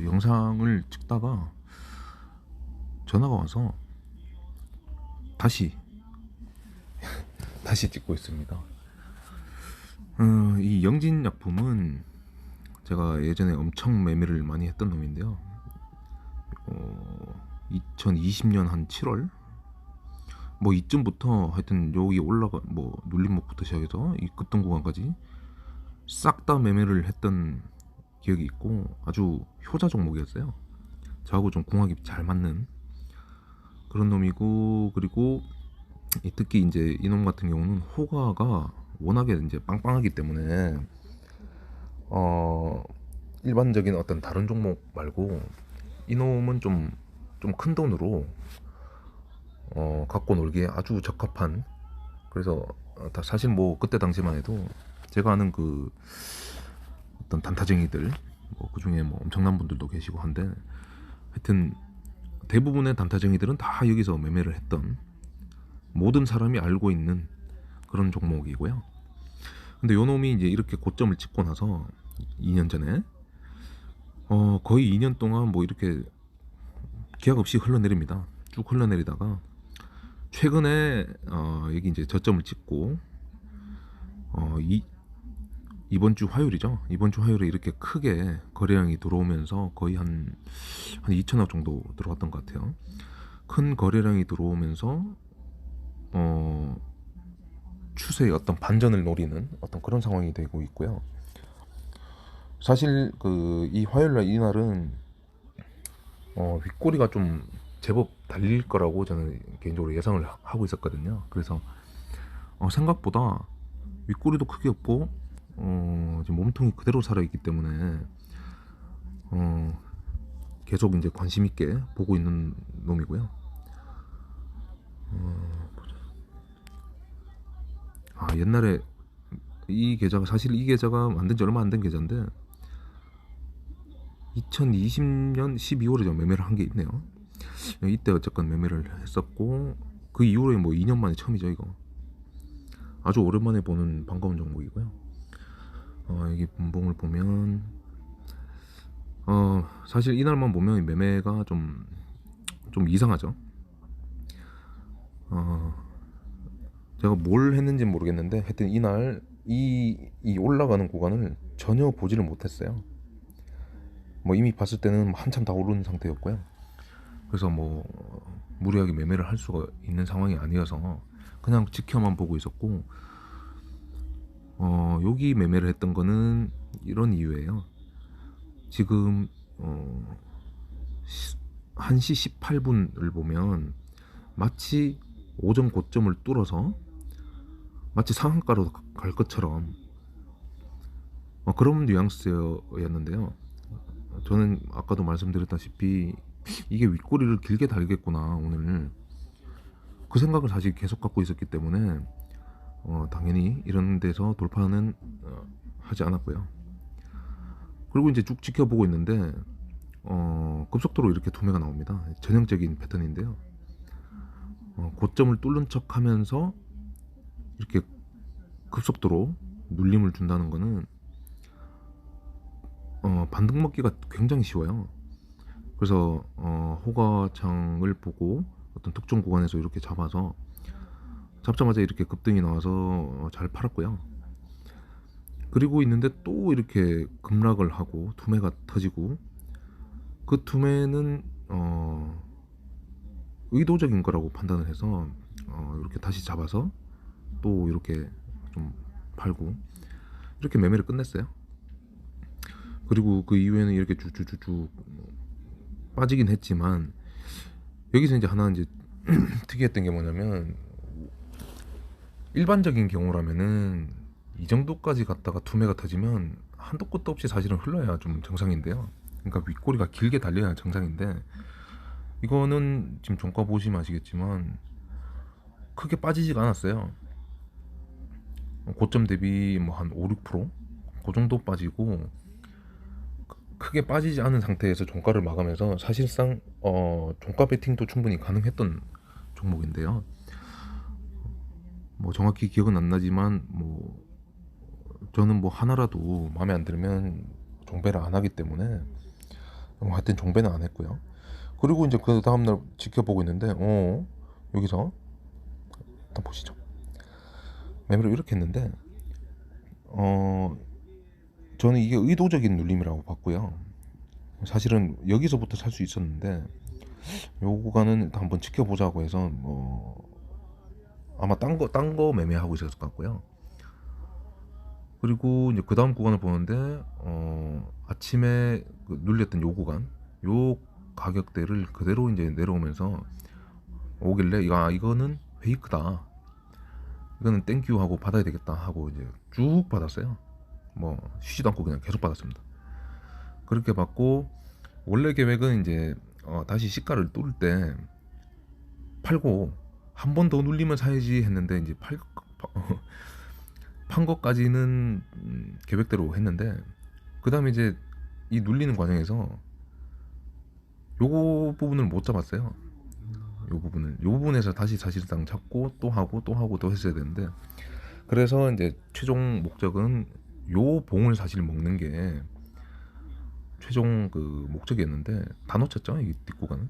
영상을 찍다가 전화가 와서 다시 찍고 있습니다. 이 영진약품은 제가 예전에 엄청 매매를 많이 했던 놈인데요. 2020년 한 7월 뭐 이쯤부터 하여튼 여기 올라가 뭐 눌림목부터 시작해서 이 급등 구간까지 싹 다 매매를 했던 기억이 있고 아주 효자 종목이었어요. 저하고 좀 궁합이 잘 맞는 그런 놈이고, 그리고 특히 이제 이놈 같은 경우는 호가가 워낙에 이제 빵빵하기 때문에 일반적인 어떤 다른 종목 말고 이놈은 좀 큰 돈으로 갖고 놀기에 아주 적합한, 그래서 사실 뭐 그때 당시만 해도 제가 아는 그 어떤 단타쟁이들 뭐그 중에 뭐 엄청난 분들도 계시고 한데, 하여튼 대부분의 단타쟁이들은 다 여기서 매매를 했던, 모든 사람이 알고 있는 그런 종목이고요. 근데 요 놈이 이제 이렇게 고점을 찍고 나서 2년 전에 거의 2년 동안 뭐 이렇게 기약 없이 흘러내립니다. 쭉 흘러내리다가 최근에 여기 이제 저점을 찍고 이번 주 화요일이죠. 이번 주 화요일에 이렇게 크게 거래량이 들어오면서 거의 한 2천억 정도 들어갔던 것 같아요. 큰 거래량이 들어오면서 추세의 어떤 반전을 노리는 어떤 그런 상황이 되고 있고요. 사실 이 화요일날 이날은 윗꼬리가 좀 제법 달릴 거라고 저는 개인적으로 예상을 하고 있었거든요. 그래서 생각보다 윗꼬리도 크게 없고 지금 몸통이 그대로 살아있기 때문에 계속 이제 관심 있게 보고 있는 놈이고요. 옛날에 이 계좌가, 사실 이 계좌가 만든 지 얼마 안 된 계좌인데 2020년 12월에 매매를 한 게 있네요. 이때 어쨌건 매매를 했었고 그 이후에 뭐 2년 만에 처음이죠. 이거 아주 오랜만에 보는 반가운 종목이고요. 여기 분봉을 보면 사실 이날만 보면 매매가 좀 이상하죠. 제가 뭘 했는지 모르겠는데 하여튼 이날 이 올라가는 구간을 전혀 보지를 못했어요. 뭐 이미 봤을 때는 한참 다 오르는 상태였고요. 그래서 뭐 무리하게 매매를 할 수가 있는 상황이 아니어서 그냥 지켜만 보고 있었고, 여기 매매를 했던 거는 이런 이유예요. 지금 1시 18분을 보면 마치 오전 고점을 뚫어서 마치 상한가로 갈 것처럼 그런 뉘앙스였는데요. 저는 아까도 말씀드렸다시피 이게 윗꼬리를 길게 달겠구나 오늘, 그 생각을 사실 계속 갖고 있었기 때문에 당연히 이런 데서 돌파는 하지 않았고요. 그리고 이제 쭉 지켜보고 있는데 급속도로 이렇게 두매가 나옵니다. 전형적인 패턴인데요. 고점을 뚫는 척 하면서 이렇게 급속도로 눌림을 준다는 거는 반등 먹기가 굉장히 쉬워요. 그래서 호가창을 보고 어떤 특정 구간에서 이렇게 잡자마자 이렇게 급등이 나와서 잘 팔았고요. 그리고 있는데 또 이렇게 급락을 하고 투매가 터지고, 그 투매는 의도적인 거라고 판단을 해서 이렇게 다시 잡아서 또 이렇게 좀 팔고 이렇게 매매를 끝냈어요. 그리고 그 이후에는 이렇게 쭉쭉쭉쭉 빠지긴 했지만, 여기서 이제 하나 이제 특이했던 게 뭐냐면, 일반적인 경우라면은 이 정도까지 갔다가 투매가 터지면 한도 끝도 없이 사실은 흘러야 좀 정상인데요. 그러니까 윗꼬리가 길게 달려야 정상인데, 이거는 지금 종가 보시면 아시겠지만 크게 빠지지가 않았어요. 고점 대비 뭐 한 5, 6%? 그 정도 빠지고 크게 빠지지 않은 상태에서 종가를 마감해서 사실상 종가 베팅도 충분히 가능했던 종목인데요. 뭐 정확히 기억은 안 나지만 뭐 저는 뭐 하나라도 마음에 안 들면 종배를 안 하기 때문에 하여튼 종배는 안 했고요. 그리고 이제 그 다음날 지켜보고 있는데 여기서 한번 보시죠. 매매를 이렇게 했는데 저는 이게 의도적인 눌림이라고 봤고요. 사실은 여기서부터 살 수 있었는데 요 구간은 일단 한번 지켜보자고 해서 아마 딴 거 매매하고 있었을 것 같고요. 그리고 이제 그 다음 구간을 보는데 아침에 그 눌렸던 요 구간, 요 가격대를 그대로 이제 내려오면서 오길래 이거는 페이크다. 이거는 땡큐 하고 받아야 되겠다 하고 이제 쭉 받았어요. 뭐 쉬지도 않고 그냥 계속 받았습니다. 그렇게 받고 원래 계획은 이제 다시 시가를 뚫을 때 팔고 한 번 더 눌리면 사야지 했는데 이제 판 것까지는 계획대로 했는데 그 다음에 이제 이 눌리는 과정에서 요거 부분을 못 잡았어요. 요 부분에서 다시 사실상 찾고 또 하고 또 하고 또 했어야 되는데 그래서 이제 최종 목적은 요 봉을 사실 먹는 게 최종 그 목적이었는데 다 놓쳤죠 이 뒷구간은.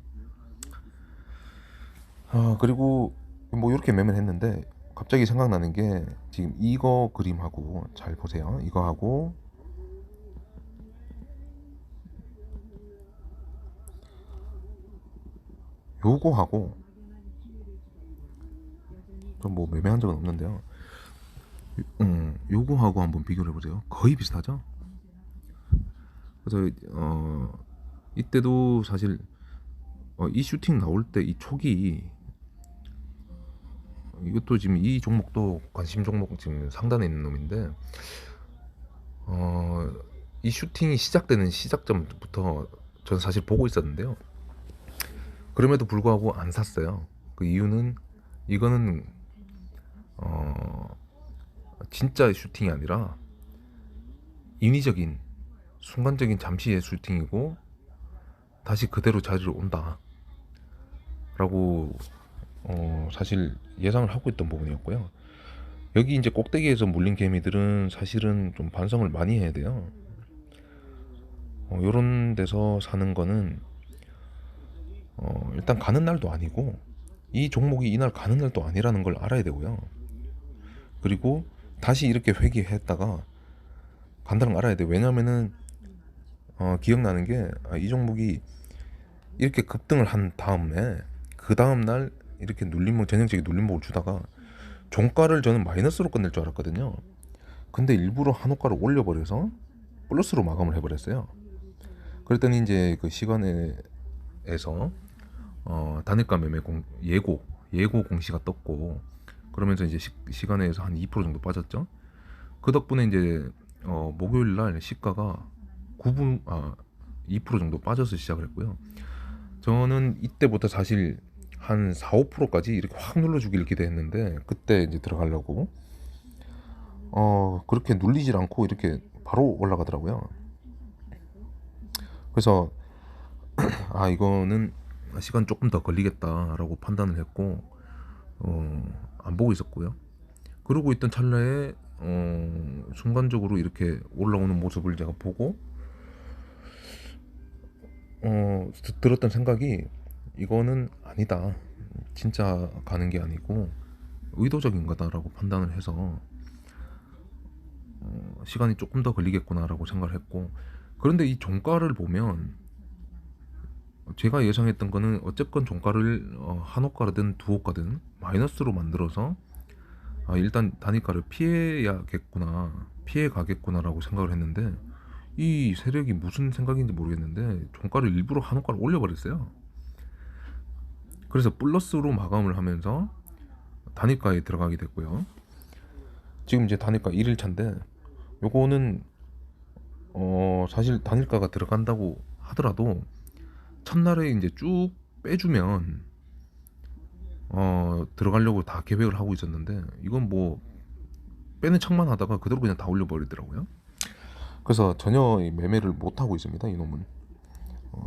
그리고 뭐 이렇게 매매를 했는데 갑자기 생각나는 게 지금 이거 그림하고 잘 보세요. 이거하고 요거하고 좀 뭐 매매한 적은 없는데요. 요거하고 한번 비교를 해보세요. 거의 비슷하죠. 그래서 이때도 사실 이 슈팅 나올 때 이 촉이 이것도 지금 이 종목도 관심 종목 지금 상단에 있는 놈인데 이 슈팅이 시작되는 시작점부터 저는 사실 보고 있었는데요. 그럼에도 불구하고 안 샀어요. 그 이유는 이거는 진짜 슈팅이 아니라 인위적인 순간적인 잠시의 슈팅이고 다시 그대로 자리로 온다 라고 사실 예상을 하고 있던 부분이었고요. 여기 이제 꼭대기에서 물린 개미들은 사실은 좀 반성을 많이 해야 돼요. 요런 데서 사는 거는 일단 가는 날도 아니고 이 종목이 이날 가는 날도 아니라는 걸 알아야 되고요. 그리고 다시 이렇게 회귀했다가 간다는 걸 알아야 돼요. 왜냐면은 기억나는 게 이 종목이 이렇게 급등을 한 다음에 그 다음날 이렇게 눌림목 전형적인 눌림목을 주다가 종가를 저는 마이너스로 끝낼 줄 알았거든요. 근데 일부러 한호가를 올려버려서 플러스로 마감을 해버렸어요. 그랬더니 이제 그 시간에서 단일가 매매 예고 공시가 떴고 그러면서 이제 시간에서 한 2% 정도 빠졌죠. 그 덕분에 이제 목요일 날 시가가 2% 정도 빠져서 시작을 했고요. 저는 이때부터 사실 한 4, 5%까지 이렇게 확 눌러주길 기대했는데 그때 이제 들어가려고 그렇게 눌리질 않고 이렇게 바로 올라가더라고요. 그래서 이거는 시간 조금 더 걸리겠다라고 판단을 했고 안 보고 있었고요. 그러고 있던 찰나에 순간적으로 이렇게 올라오는 모습을 제가 보고 들었던 생각이 이거는 아니다. 진짜 가는 게 아니고 의도적인 거다라고 판단을 해서 시간이 조금 더 걸리겠구나라고 생각을 했고 그런데 이 종가를 보면 제가 예상했던 거는 어쨌건 종가를 한호가든 두호가든 마이너스로 만들어서 일단 단위가를 피해 가겠구나라고 생각을 했는데 이 세력이 무슨 생각인지 모르겠는데 종가를 일부러 한호가를 올려버렸어요. 그래서 플러스로 마감을 하면서 단위가에 들어가게 됐고요. 지금 이제 단위가 1일차인데 요거는 사실 단일가가 들어간다고 하더라도 첫날에 이제 쭉 빼주면 들어가려고 다 계획을 하고 있었는데 이건 뭐 빼는 척만 하다가 그대로 그냥 다 올려버리더라고요. 그래서 전혀 매매를 못 하고 있습니다. 이놈은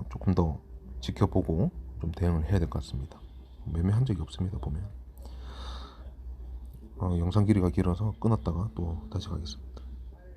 조금 더 지켜보고 좀 대응을 해야 될 것 같습니다. 매매한 적이 없습니다. 보면 영상 길이가 길어서 끊었다가 또 다시 가겠습니다.